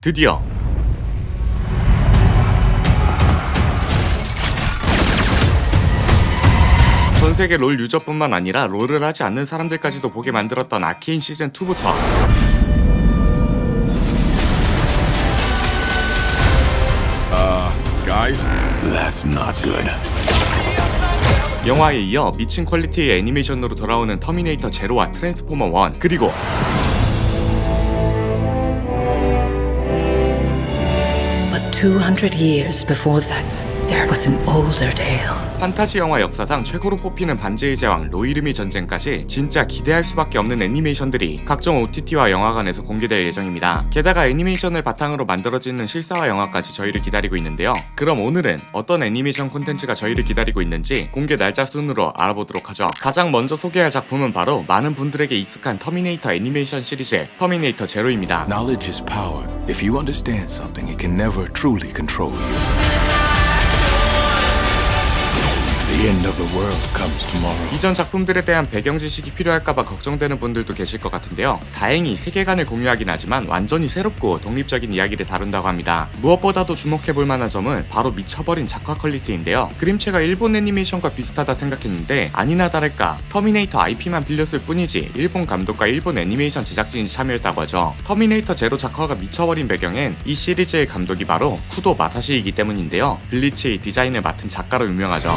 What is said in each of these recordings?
드디어 전세계 롤 유저뿐만 아니라 롤을 하지 않는 사람들까지도 보게 만들었던 아케인 시즌2부터 Guys, that's not good. 영화에 이어 미친 퀄리티의 애니메이션으로 돌아오는 터미네이터 제로와 트랜스포머 1, 그리고 But 200 years before that, there was an older tale. 판타지 영화 역사상 최고로 뽑히는 반지의 제왕 로이르미 전쟁까지 진짜 기대할 수밖에 없는 애니메이션들이 각종 OTT와 영화관에서 공개될 예정입니다. 게다가 애니메이션을 바탕으로 만들어지는 실사화 영화까지 저희를 기다리고 있는데요. 그럼 오늘은 어떤 애니메이션 콘텐츠가 저희를 기다리고 있는지 공개 날짜 순으로 알아보도록 하죠. 가장 먼저 소개할 작품은 바로 많은 분들에게 익숙한 터미네이터 애니메이션 시리즈 터미네이터 제로입니다. Knowledge is power. If you understand something, it can never truly control you. The end of the world comes tomorrow. 이전 작품들에 대한 배경 지식이 필요할까봐 걱정되는 분들도 계실 것 같은데요. 다행히 세계관을 공유하긴 하지만 완전히 새롭고 독립적인 이야기를 다룬다고 합니다. 무엇보다도 주목해볼 만한 점은 바로 미쳐버린 작화 퀄리티인데요. 그림체가 일본 애니메이션과 비슷하다 생각했는데 아니나 다를까 터미네이터 IP만 빌렸을 뿐이지 일본 감독과 일본 애니메이션 제작진이 참여했다고 하죠. 터미네이터 제로 작화가 미쳐버린 배경엔 이 시리즈의 감독이 바로 쿠도 마사시이기 때문인데요. 블리치의 디자인을 맡은 작가로 유명하죠.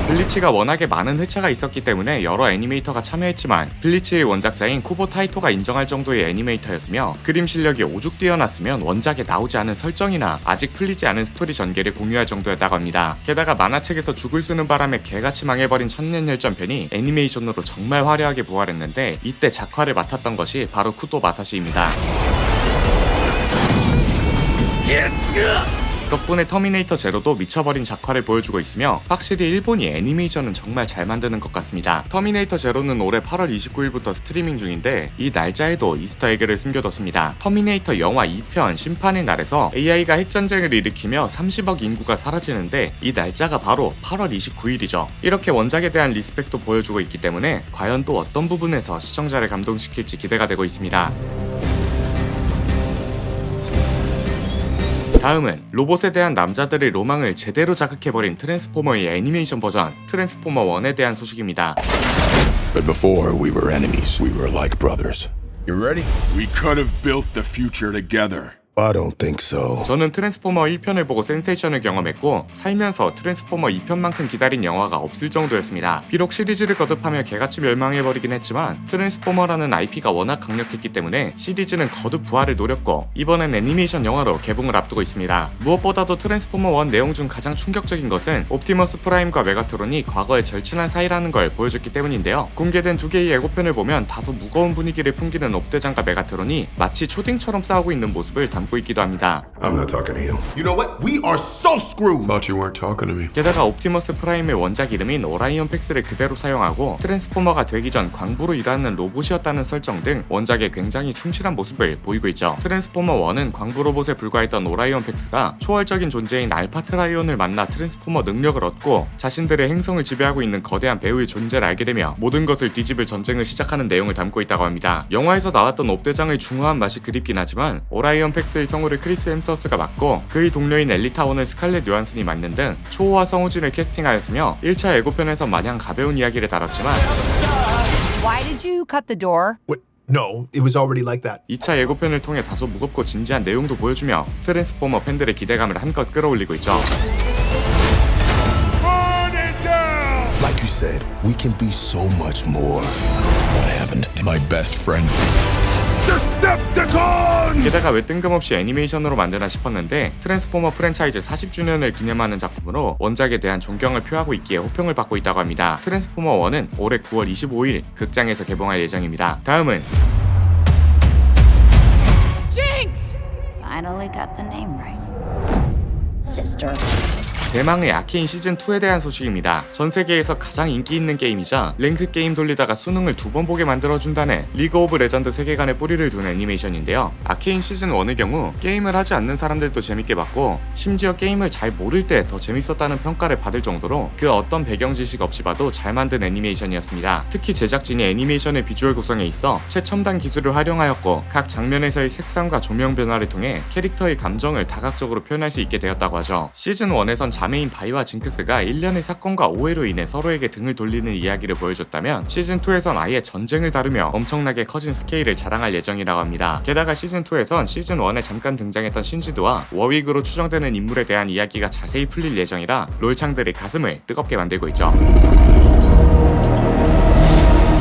블리치가 워낙에 많은 회차가 있었기 때문에 여러 애니메이터가 참여했지만 블리치의 원작자인 쿠보 타이토가 인정할 정도의 애니메이터였으며 그림 실력이 오죽 뛰어났으면 원작에 나오지 않은 설정이나 아직 풀리지 않은 스토리 전개를 공유할 정도였다고 합니다. 게다가 만화책에서 죽을 쓰는 바람에 개같이 망해버린 천년열전편이 애니메이션으로 정말 화려하게 부활했는데 이때 작화를 맡았던 것이 바로 쿠도 마사시입니다. 덕분에 터미네이터 제로도 미쳐버린 작화를 보여주고 있으며 확실히 일본이 애니메이션은 정말 잘 만드는 것 같습니다. 터미네이터 제로는 올해 8월 29일부터 스트리밍 중인데 이 날짜에도 이스터에그를 숨겨뒀습니다. 터미네이터 영화 2편 심판의 날에서 AI가 핵전쟁을 일으키며 30억 인구가 사라지는데 이 날짜가 바로 8월 29일이죠. 이렇게 원작에 대한 리스펙도 보여주고 있기 때문에 과연 또 어떤 부분에서 시청자를 감동시킬지 기대가 되고 있습니다. 다음은 로봇에 대한 남자들의 로망을 제대로 자극해버린 트랜스포머의 애니메이션 버전 트랜스포머 1에 대한 소식입니다. But before we were enemies, we were like brothers. You ready? We could have built the future together. I don't think so. 저는 트랜스포머 1편을 보고 센세이션을 경험했고 살면서 트랜스포머 2편만큼 기다린 영화가 없을 정도였습니다. 비록 시리즈를 거듭하며 개같이 멸망해버리긴 했지만 트랜스포머라는 IP가 워낙 강력했기 때문에 시리즈는 거듭 부활을 노렸고 이번엔 애니메이션 영화로 개봉을 앞두고 있습니다. 무엇보다도 트랜스포머 1 내용 중 가장 충격적인 것은 옵티머스 프라임과 메가트론이 과거에 절친한 사이라는 걸 보여줬기 때문인데요. 공개된 두 개의 예고편을 보면 다소 무거운 분위기를 풍기는 옵대장과 메가트론이 마치 초딩처럼 싸우고 있는 모습을 담고 있기도 합니다. I'm not talking to you. You know what? We are so screwed. Thought you weren't talking to me. 게다가 옵티머스 프라임의 원작 이름인 오라이언 팩스를 그대로 사용하고 트랜스포머가 되기 전 광부로 일하는 로봇이었다는 설정 등 원작에 굉장히 충실한 모습을 보이고 있죠. 트랜스포머 1은 광부 로봇에 불과했던 오라이언 팩스가 초월적인 존재인 알파 트라이온을 만나 트랜스포머 능력을 얻고 자신들의 행성을 지배하고 있는 거대한 배우의 존재를 알게 되며 모든 것을 뒤집을 전쟁을 시작하는 내용을 담고 있다고 합니다. 영화에서 나왔던 옵대장의 중후한 맛이 그립긴 하지만 오라이언 팩스의 성우를 크리스 햄서스가 맡고 그의 동료인 엘리타원을 스칼렛 요한슨이 맡는 등 초호화 성우진을 캐스팅하였으며 1차 예고편에서 마냥 가벼운 이야기를 다뤘지만 Why did you cut the door? Wait, no, it was already like that. 2차 예고편을 통해 다소 무겁고 진지한 내용도 보여주며 트랜스포머 팬들의 기대감을 한껏 끌어올리고 있죠. Like you said, we can be so much more. What happened to my best friend? 게다가 왜 뜬금없이 애니메이션으로 만드나 싶었는데 트랜스포머 프랜차이즈 40주년을 기념하는 작품으로 원작에 대한 존경을 표하고 있기에 호평을 받고 있다고 합니다. 트랜스포머 1은 올해 9월 25일 극장에서 개봉할 예정입니다. 다음은 Jinx! Finally got the name right. Sister. 대망의 아케인 시즌2에 대한 소식입니다. 전 세계에서 가장 인기 있는 게임이자 랭크 게임 돌리다가 수능을 2번 보게 만들어준다는 리그 오브 레전드 세계관에 뿌리를 둔 애니메이션인데요. 아케인 시즌1의 경우 게임을 하지 않는 사람들도 재밌게 봤고 심지어 게임을 잘 모를 때 더 재밌었다는 평가를 받을 정도로 그 어떤 배경 지식 없이 봐도 잘 만든 애니메이션이었습니다. 특히 제작진이 애니메이션의 비주얼 구성에 있어 최첨단 기술을 활용하였고 각 장면에서의 색상과 조명 변화를 통해 캐릭터의 감정을 다각적으로 표현할 수 있게 되었다고 하죠. 시즌1에선 자매인 바이와 징크스가 일련의 사건과 오해로 인해 서로에게 등을 돌리는 이야기를 보여줬다면 시즌2에선 아예 전쟁을 다루며 엄청나게 커진 스케일을 자랑할 예정이라고 합니다. 게다가 시즌2에선 시즌1에 잠깐 등장했던 신지도와 워윅으로 추정되는 인물에 대한 이야기가 자세히 풀릴 예정이라 롤창들의 가슴을 뜨겁게 만들고 있죠.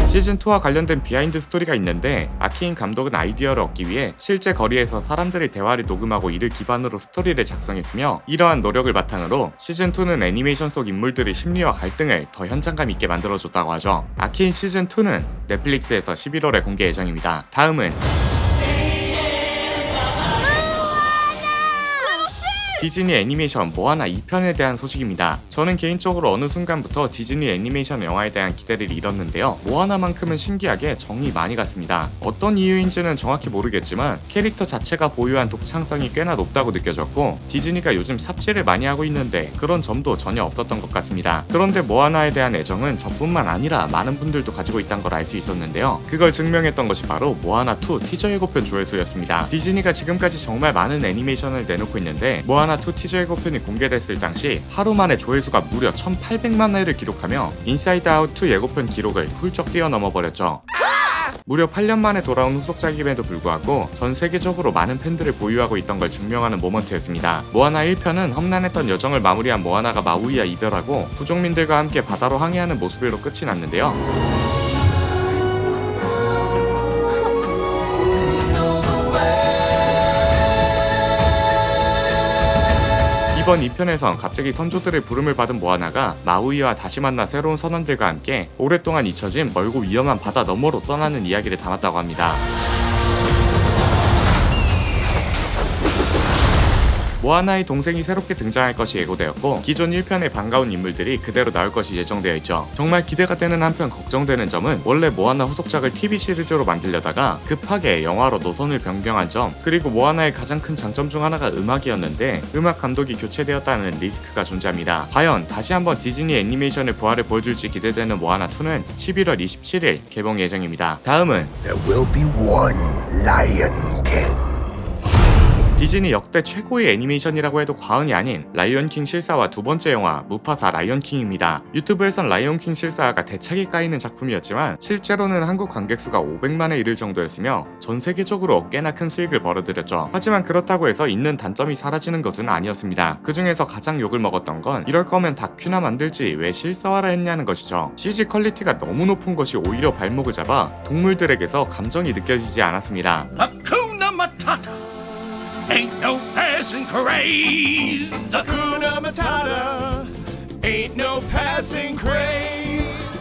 시즌2와 관련된 비하인드 스토리가 있는데 아케인 감독은 아이디어를 얻기 위해 실제 거리에서 사람들의 대화를 녹음하고 이를 기반으로 스토리를 작성했으며 이러한 노력을 바탕으로 시즌2는 애니메이션 속 인물들의 심리와 갈등을 더 현장감 있게 만들어줬다고 하죠. 아케인 시즌2는 넷플릭스에서 11월에 공개 예정입니다. 다음은 디즈니 애니메이션 모아나 2편에 대한 소식입니다. 저는 개인적으로 어느 순간부터 디즈니 애니메이션 영화에 대한 기대를 잃었는데요. 모아나만큼은 신기하게 정이 많이 갔습니다. 어떤 이유인지는 정확히 모르겠지만 캐릭터 자체가 보유한 독창성이 꽤나 높다고 느껴졌고 디즈니가 요즘 삽질을 많이 하고 있는데 그런 점도 전혀 없었던 것 같습니다. 그런데 모아나에 대한 애정은 저뿐만 아니라 많은 분들도 가지고 있다는 걸 알 수 있었는데요. 그걸 증명했던 것이 바로 모아나2 티저 예고편 조회수였습니다. 디즈니가 지금까지 정말 많은 애니메이션을 내놓고 있는데 모아나2 티저 예고편이 공개됐을 당시 하루 만에 조회수가 무려 1800만 회를 기록하며 인사이드 아웃 2 예고편 기록을 훌쩍 뛰어넘어 버렸죠. 무려 8년 만에 돌아온 후속작임에도 불구하고 전 세계적으로 많은 팬들을 보유하고 있던 걸 증명하는 모먼트였습니다. 모아나 1편은 험난했던 여정을 마무리한 모아나가 마우이와 이별하고 부족민들과 함께 바다로 항해하는 모습으로 끝이 났는데요. 이번 2편에선 갑자기 선조들의 부름을 받은 모아나가 마우이와 다시 만나 새로운 선원들과 함께 오랫동안 잊혀진 멀고 위험한 바다 너머로 떠나는 이야기를 담았다고 합니다. 모아나의 동생이 새롭게 등장할 것이 예고되었고 기존 1편의 반가운 인물들이 그대로 나올 것이 예정되어 있죠. 정말 기대가 되는 한편 걱정되는 점은 원래 모아나 후속작을 TV 시리즈로 만들려다가 급하게 영화로 노선을 변경한 점, 그리고 모아나의 가장 큰 장점 중 하나가 음악이었는데 음악 감독이 교체되었다는 리스크가 존재합니다. 과연 다시 한번 디즈니 애니메이션의 부활을 보여줄지 기대되는 모아나2는 11월 27일 개봉 예정입니다. 다음은 There will be one Lion King. 디즈니 역대 최고의 애니메이션이라고 해도 과언이 아닌 라이온킹 실사화 두 번째 영화 무파사 라이온킹입니다. 유튜브에선 라이온킹 실사화가 대차게 까이는 작품이었지만 실제로는 한국 관객수가 500만에 이를 정도였으며 전 세계적으로 꽤나 큰 수익을 벌어들였죠. 하지만 그렇다고 해서 있는 단점이 사라지는 것은 아니었습니다. 그 중에서 가장 욕을 먹었던 건 이럴 거면 다큐나 만들지 왜 실사화라 했냐는 것이죠. CG 퀄리티가 너무 높은 것이 오히려 발목을 잡아 동물들에게서 감정이 느껴지지 않았습니다. Hakuna Matata. Ain't no passing craze. Hakuna Matata. Ain't no passing craze.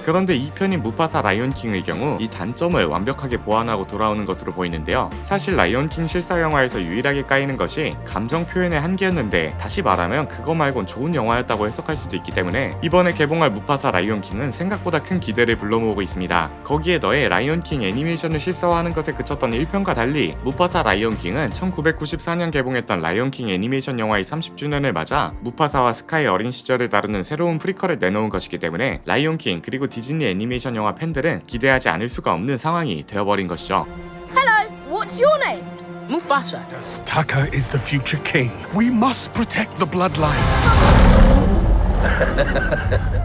그런데 2편인 무파사 라이온킹의 경우 이 단점을 완벽하게 보완하고 돌아오는 것으로 보이는데요. 사실 라이온킹 실사 영화에서 유일하게 까이는 것이 감정 표현의 한계였는데 다시 말하면 그거 말곤 좋은 영화였다고 해석할 수도 있기 때문에 이번에 개봉할 무파사 라이온킹은 생각보다 큰 기대를 불러모으고 있습니다. 거기에 더해 라이온킹 애니메이션을 실사화하는 것에 그쳤던 1편과 달리 무파사 라이온킹은 1994년 개봉했던 라이온킹 애니메이션 영화의 30주년을 맞아 무파사와 스카의 어린 시절을 다루는 새로운 프리퀄을 내놓은 것이기 때문에 라이온킹 그리고 디즈니 애니메이션 영화 팬들은 기대하지 않을 수가 없는 상황이 되어버린 것이죠. Hello, what's your name? Mufasa. Taka is the future king. We must protect the bloodline.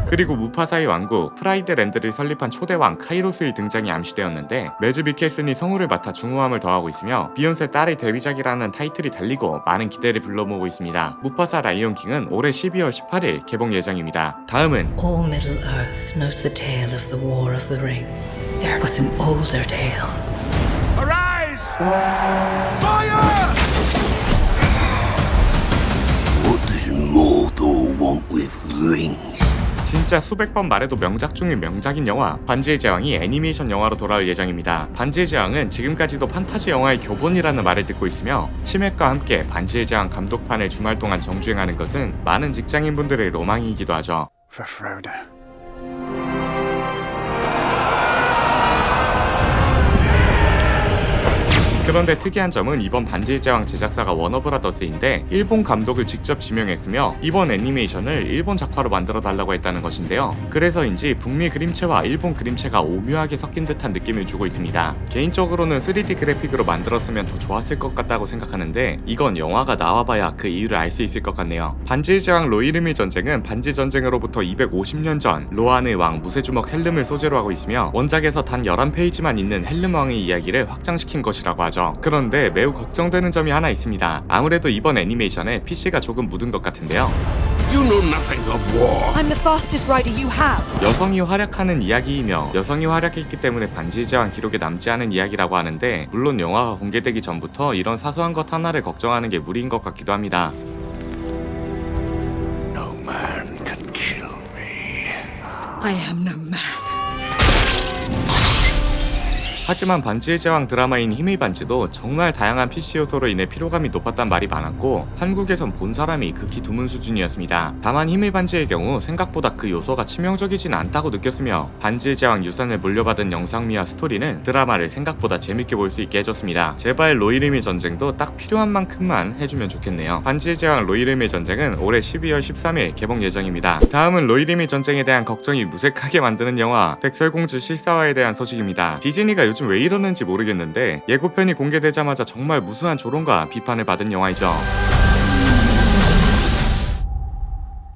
그리고 무파사의 왕국 프라이드랜드를 설립한 초대왕 카이로스의 등장이 암시되었는데 매즈 미켈슨이 성우를 맡아 중후함을 더하고 있으며 비욘세 딸의 데뷔작이라는 타이틀이 달리고 많은 기대를 불러모으고 있습니다. 무파사 라이온킹은 올해 12월 18일 개봉 예정입니다. 다음은 All Middle Earth knows the tale of the War of the Ring. There was an older tale. Arise! Fire! What does Mordor want with rings? 진짜 수백 번 말해도 명작 중의 명작인 영화 반지의 제왕이 애니메이션 영화로 돌아올 예정입니다. 반지의 제왕은 지금까지도 판타지 영화의 교본이라는 말을 듣고 있으며 치맥과 함께 반지의 제왕 감독판을 주말 동안 정주행하는 것은 많은 직장인분들의 로망이기도 하죠. For Frodo. 그런데 특이한 점은 이번 반지의 제왕 제작사가 워너브라더스인데 일본 감독을 직접 지명했으며 이번 애니메이션을 일본 작화로 만들어 달라고 했다는 것인데요. 그래서인지 북미 그림체와 일본 그림체가 오묘하게 섞인 듯한 느낌을 주고 있습니다. 개인적으로는 3D 그래픽으로 만들었으면 더 좋았을 것 같다고 생각하는데 이건 영화가 나와봐야 그 이유를 알 수 있을 것 같네요. 반지의 제왕 로이름의 전쟁은 반지 전쟁으로부터 250년 전 로안의 왕 무쇠주먹 헬름을 소재로 하고 있으며 원작에서 단 11페이지만 있는 헬름 왕의 이야기를 확장시킨 것이라고 하죠. 그런데 매우 걱정되는 점이 하나 있습니다. 아무래도 이번 애니메이션에 PC가 조금 묻은 것 같은데요. You know nothing of war. I'm the fastest rider you have. 여성이 활약하는 이야기이며 여성이 활약했기 때문에 반지의 제왕 기록에 남지 않은 이야기라고 하는데 물론 영화가 공개되기 전부터 이런 사소한 것 하나를 걱정하는 게 무리인 것 같기도 합니다. No man can kill me. I am no man. 하지만 반지의 제왕 드라마인 힘의 반지도 정말 다양한 PC 요소로 인해 피로감이 높았단 말이 많았고 한국에선 본 사람이 극히 드문 수준이었습니다. 다만 힘의 반지의 경우 생각보다 그 요소가 치명적이진 않다고 느꼈으며 반지의 제왕 유산을 물려받은 영상미와 스토리는 드라마를 생각보다 재밌게 볼 수 있게 해줬습니다. 제발 로이름의 전쟁도 딱 필요한 만큼만 해주면 좋겠네요. 반지의 제왕 로이름의 전쟁은 올해 12월 13일 개봉 예정입니다. 다음은 로이름의 전쟁에 대한 걱정이 무색하게 만드는 영화 백설공주 실사화에 대한 소식입니다. 디즈니가 요즘 왜 이러는지 모르겠는데 예고편이 공개되자마자 정말 무수한 조롱과 비판을 받은 영화이죠.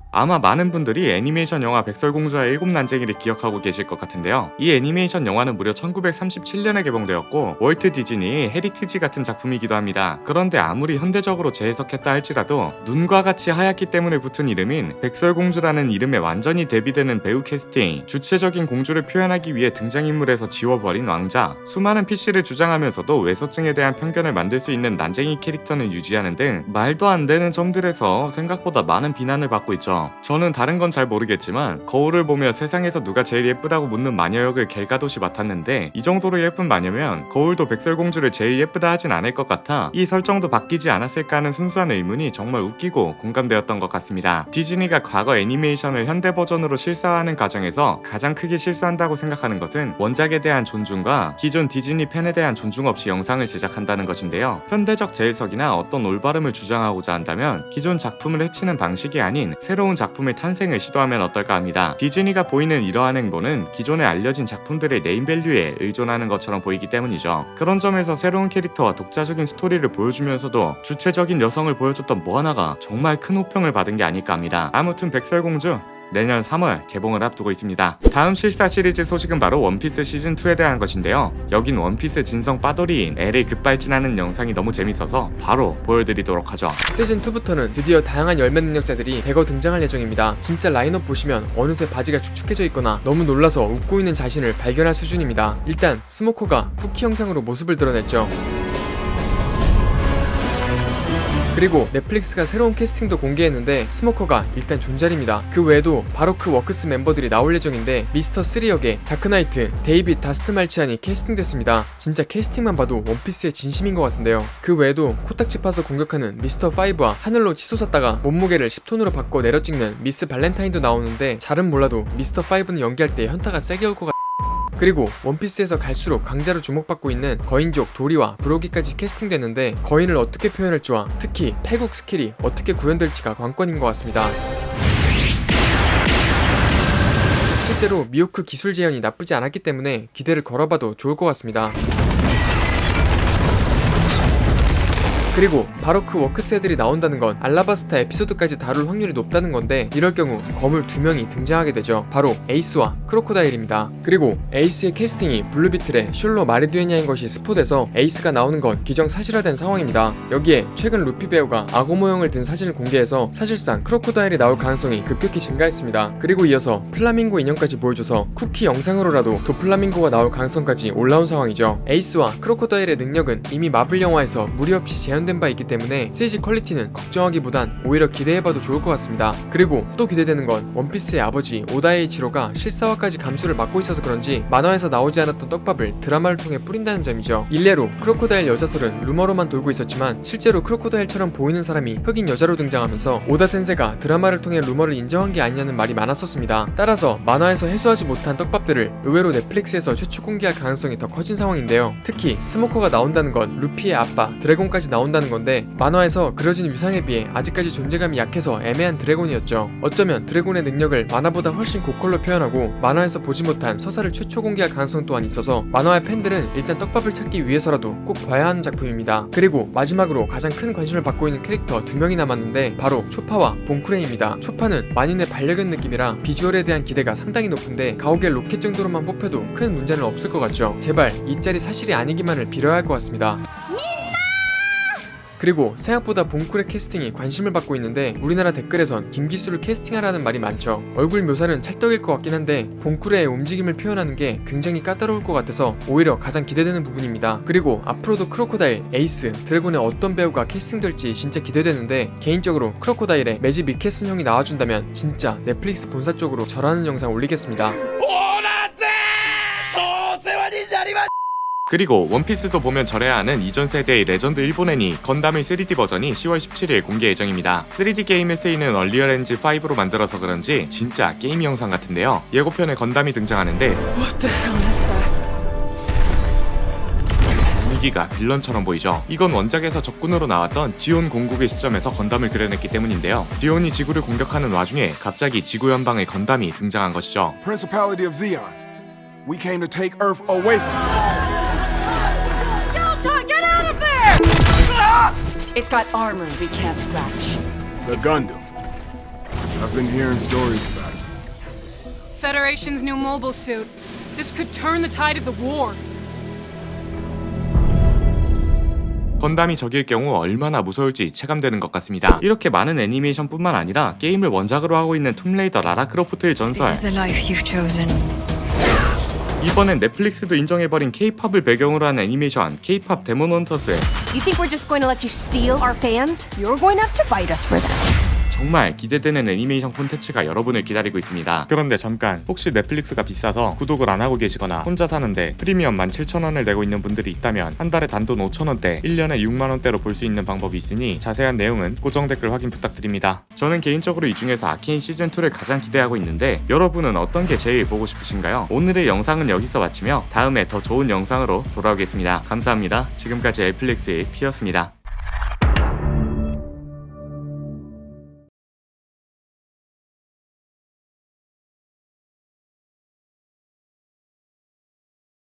아마 많은 분들이 애니메이션 영화 백설공주와 일곱 난쟁이를 기억하고 계실 것 같은데요. 이 애니메이션 영화는 무려 1937년에 개봉되었고 월트 디즈니의 헤리티지 같은 작품이기도 합니다. 그런데 아무리 현대적으로 재해석했다 할지라도 눈과 같이 하얗기 때문에 붙은 이름인 백설공주라는 이름에 완전히 대비되는 배우 캐스팅, 주체적인 공주를 표현하기 위해 등장인물에서 지워버린 왕자, 수많은 PC를 주장하면서도 외소증에 대한 편견을 만들 수 있는 난쟁이 캐릭터는 유지하는 등 말도 안 되는 점들에서 생각보다 많은 비난을 받고 있죠. 저는 다른 건 잘 모르겠지만 거울을 보며 세상에서 누가 제일 예쁘다고 묻는 마녀 역을 갤가도시 맡았는데 이 정도로 예쁜 마녀면 거울도 백설공주를 제일 예쁘다 하진 않을 것 같아 이 설정도 바뀌지 않았을까 하는 순수한 의문이 정말 웃기고 공감되었던 것 같습니다. 디즈니가 과거 애니메이션을 현대 버전으로 실사화하는 과정에서 가장 크게 실수한다고 생각하는 것은 원작에 대한 존중과 기존 디즈니 팬에 대한 존중 없이 영상을 제작한다는 것인데요. 현대적 재해석이나 어떤 올바름을 주장하고자 한다면 기존 작품을 해치는 방식이 아닌 새로운 작품의 탄생을 시도하면 어떨까 합니다. 디즈니가 보이는 이러한 행보는 기존에 알려진 작품들의 네임밸류에 의존하는 것처럼 보이기 때문이죠. 그런 점에서 새로운 캐릭터와 독자적인 스토리를 보여주면서도 주체적인 여성을 보여줬던 모아나가 정말 큰 호평을 받은 게 아닐까 합니다. 아무튼 백설공주 내년 3월 개봉을 앞두고 있습니다. 다음 실사 시리즈 소식은 바로 원피스 시즌2에 대한 것인데요. 여긴 원피스 진성 빠돌이인 엘의 급발진하는 영상이 너무 재밌어서 바로 보여드리도록 하죠. 시즌2부터는 드디어 다양한 열매 능력자들이 대거 등장할 예정입니다. 진짜 라인업 보시면 어느새 바지가 축축해져 있거나 너무 놀라서 웃고 있는 자신을 발견할 수준입니다. 일단 스모커가 쿠키 영상으로 모습을 드러냈죠. 그리고 넷플릭스가 새로운 캐스팅도 공개했는데 스모커가 일단 존잘입니다. 그 외에도 바로크 워크스 멤버들이 나올 예정인데 미스터 3 역의 다크나이트 데이빗 다스트 말치안이 캐스팅됐습니다. 진짜 캐스팅만 봐도 원피스의 진심인 것 같은데요. 그 외에도 코딱지 파서 공격하는 미스터 5와 하늘로 치솟았다가 몸무게를 10톤으로 바꿔 내려찍는 미스 발렌타인도 나오는데 잘은 몰라도 미스터 5는 연기할 때 현타가 세게 올 것 같아요. 그리고 원피스에서 갈수록 강자로 주목받고 있는 거인족 도리와 브로기까지 캐스팅됐는데 거인을 어떻게 표현할지와 특히 패국 스킬이 어떻게 구현될지가 관건인 것 같습니다. 실제로 미호크 기술 재현이 나쁘지 않았기 때문에 기대를 걸어봐도 좋을 것 같습니다. 그리고 바로크 워크스 애들이 나온다는 건 알라바스타 에피소드까지 다룰 확률이 높다는 건데 이럴 경우 거물 2명이 등장하게 되죠. 바로 에이스와 크로코다일입니다. 그리고 에이스의 캐스팅이 블루비틀의 슐로 마리두에냐인 것이 스포돼서 에이스가 나오는 건 기정사실화된 상황입니다. 여기에 최근 루피 배우가 악어 모형을 든 사진을 공개해서 사실상 크로코다일이 나올 가능성이 급격히 증가했습니다. 그리고 이어서 플라밍고 인형까지 보여줘서 쿠키 영상으로라도 도플라밍고가 나올 가능성까지 올라온 상황이죠. 에이스와 크로코다일의 능력은 이미 마블 영화에서 무리 없이 재현된 예견된 바 있기 때문에 CG 퀄리티는 걱정하기보단 오히려 기대해봐도 좋을 것 같습니다. 그리고 또 기대되는 건 원피스의 아버지 오다에이치로가 실사화까지 감수를 맡고 있어서 그런지 만화에서 나오지 않았던 떡밥을 드라마를 통해 뿌린다는 점이죠. 일례로 크로코다일 여자설은 루머로만 돌고 있었지만 실제로 크로코다일처럼 보이는 사람이 흑인 여자로 등장하면서 오다 센세가 드라마를 통해 루머를 인정한 게 아니냐는 말이 많았었습니다. 따라서 만화에서 해소하지 못한 떡밥들을 의외로 넷플릭스에서 최초 공개할 가능성이 더 커진 상황인데요. 특히 스모커가 나온다는 건 루피의 아빠 드래곤까지 나온다는 건데 만화에서 그려진 위상에 비해 아직까지 존재감이 약해서 애매한 드래곤이었죠. 어쩌면 드래곤의 능력을 만화보다 훨씬 고퀄로 표현하고 만화에서 보지 못한 서사를 최초 공개할 가능성 또한 있어서 만화의 팬들은 일단 떡밥을 찾기 위해서라도 꼭 봐야 하는 작품입니다. 그리고 마지막으로 가장 큰 관심을 받고 있는 캐릭터 2명이 남았는데 바로 초파와 봉쿠레입니다. 초파는 만인의 반려견 느낌이라 비주얼에 대한 기대가 상당히 높은데 가오갤 로켓 정도로만 뽑혀도 큰 문제는 없을 것 같죠. 제발 이 짤이 사실이 아니기만을 빌어야 할 것 같습니다. 그리고 생각보다 봉쿠레 캐스팅이 관심을 받고 있는데 우리나라 댓글에선 김기수를 캐스팅하라는 말이 많죠. 얼굴 묘사는 찰떡일 것 같긴 한데 봉쿠레의 움직임을 표현하는 게 굉장히 까다로울 것 같아서 오히려 가장 기대되는 부분입니다. 그리고 앞으로도 크로코다일, 에이스, 드래곤의 어떤 배우가 캐스팅될지 진짜 기대되는데 개인적으로 크로코다일에 매지 미켈슨 형이 나와준다면 진짜 넷플릭스 본사 쪽으로 절하는 영상 올리겠습니다. 그리고 원피스도 보면 절해야 하는 이전 세대의 레전드 일본 애니 건담의 3D 버전이 10월 17일 공개 예정입니다. 3D 게임에 쓰이는 얼리얼 엔진 5로 만들어서 그런지 진짜 게임 영상 같은데요. 예고편에 건담이 등장하는데 분위기가 빌런처럼 보이죠. 이건 원작에서 적군으로 나왔던 지온 공국의 시점에서 건담을 그려냈기 때문인데요. 지온이 지구를 공격하는 와중에 갑자기 지구 연방의 건담이 등장한 것이죠. Principality of Zeon. We came to take Earth away from Get out of there! It's got armor we can't scratch. the Gundam. I've been hearing stories about it. Federation's new mobile suit. This could turn the tide of the war. 건담이 적일 경우 얼마나 무서울지 체감되는 것 같습니다. 이렇게 많은 애니메이션뿐만 아니라 게임을 원작으로 하고 있는 툼레이더 라라 크로프트의 전설, This is the life you've chosen. 이번엔 넷플릭스도 인정해버린 K-팝을 배경으로 한 애니메이션 K-팝 데몬 헌터스. You think we're just going to let you steal our fans? You're going to have to fight us for that. 정말 기대되는 애니메이션 콘텐츠가 여러분을 기다리고 있습니다. 그런데 잠깐, 혹시 넷플릭스가 비싸서 구독을 안 하고 계시거나 혼자 사는데 프리미엄 17,000원을 내고 있는 분들이 있다면 한 달에 단돈 5,000원대, 1년에 6만원대로 볼 수 있는 방법이 있으니 자세한 내용은 고정 댓글 확인 부탁드립니다. 저는 개인적으로 이 중에서 아케인 시즌2를 가장 기대하고 있는데 여러분은 어떤 게 제일 보고 싶으신가요? 오늘의 영상은 여기서 마치며 다음에 더 좋은 영상으로 돌아오겠습니다. 감사합니다. 지금까지 엘플릭스의 피였습니다.